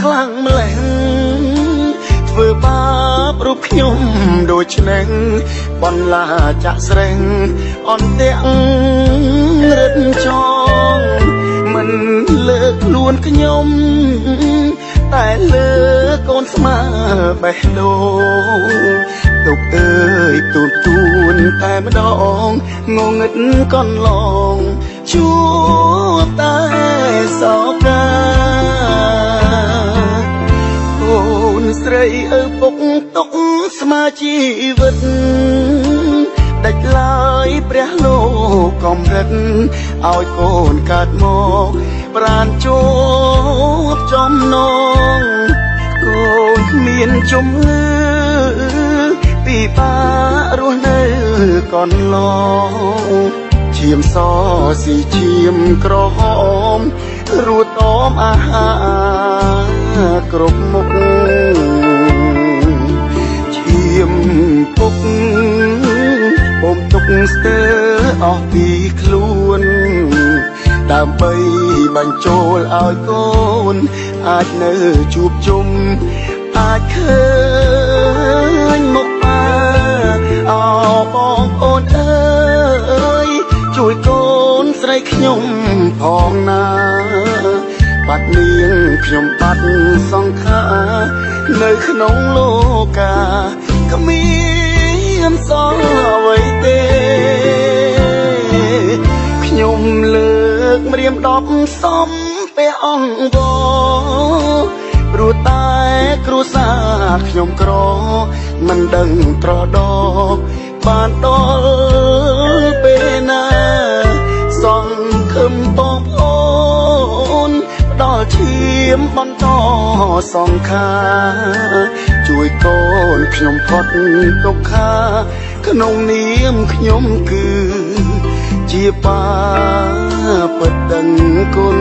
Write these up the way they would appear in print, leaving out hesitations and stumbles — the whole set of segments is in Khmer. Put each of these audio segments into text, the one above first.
ខ្លាំងម្ល៉េះធ្វើបាបរូបខ្ញុំដូចឆ្នេះបន្លាចាក់ស្រេងអន់ទាំងរឹតចងមិនលើកខ្លួនខ្ញុំតែលើកូនស្មើបេះដូងទុកអើយទូនតែម្ដងងងឹតកន្លងជួបតែសោកាស្រីឪពុកទុកស្មើជីវិតដាច់ឡើយព្រះលោកកំរិតឲ្យកូនកើតមកប្រានជួបចំណងកូនគ្មានជំងឺពិបាករស់នៅកន្លងឈាមសស៊ីឈាមក្រហមរួតអមអាហារគ្រប់មុខឈាមពុកពុំទុកស្ទើរអស់ពីខ្លួនដើម្បីបញ្ចូលឲ្យកូនអាចនៅជួបជុំអាចឃើញមុខបាអោបងប្អូនអើយជួយកូនស្រីខ្ញុំផងណាបាត់នាងខ្ញុំបាត់សង្ខារនៅក្នុងលោកាគ្មានសល់អ្វីទេខ្ញុំលើកម្រាម10សំពេលអង្គវព្រោះតែគ្រួសារខ្ញុំក្រមិនដឹងត្រដកបានដល់ពេលណាសង្ឃឹមបងប្អូនដល់ឈាមបន្តសង្ខារជួយកូនខ្ញុំផុតទុក្ខាក្នុងនាមខ្ញុំគឺជាបាពិតដឹងគុណ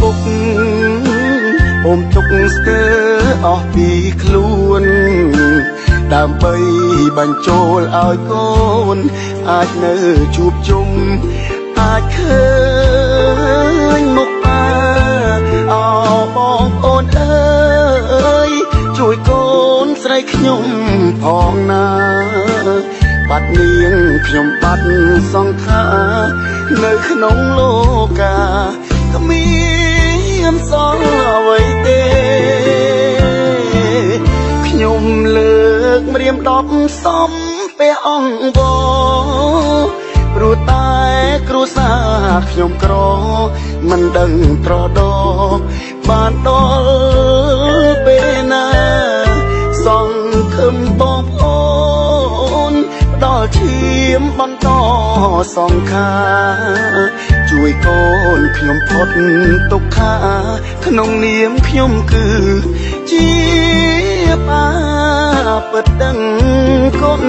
ពុកអូមទុកស្ទើរអស់ពីខ្លួនដើម្បីបញ្ចូលឲ្យកូនអាចនៅជួបជុំអាចឃើញមុខបាអោបងប្អូនអើយជួយកូនស្រីខ្ញុំផងណាបាត់នាងខ្ញុំបាត់សង្ខារនៅក្នុងលោកាគ្មានសល់អ្វីទេខ្ញុំលើកម្រាម10សំពេលអង្គវព្រោះតែគ្រួសារខ្ញុំក្រមិនដឹងត្រដកបានដល់ពេលណាសង្ឃឹមបងប្អូនដល់ឈាមបន្តសង្ខារជួយកូនខ្ញុំផុតទុក្ខាក្នុងនាមខ្ញុំគឺជាបាពិតដឹងគុណ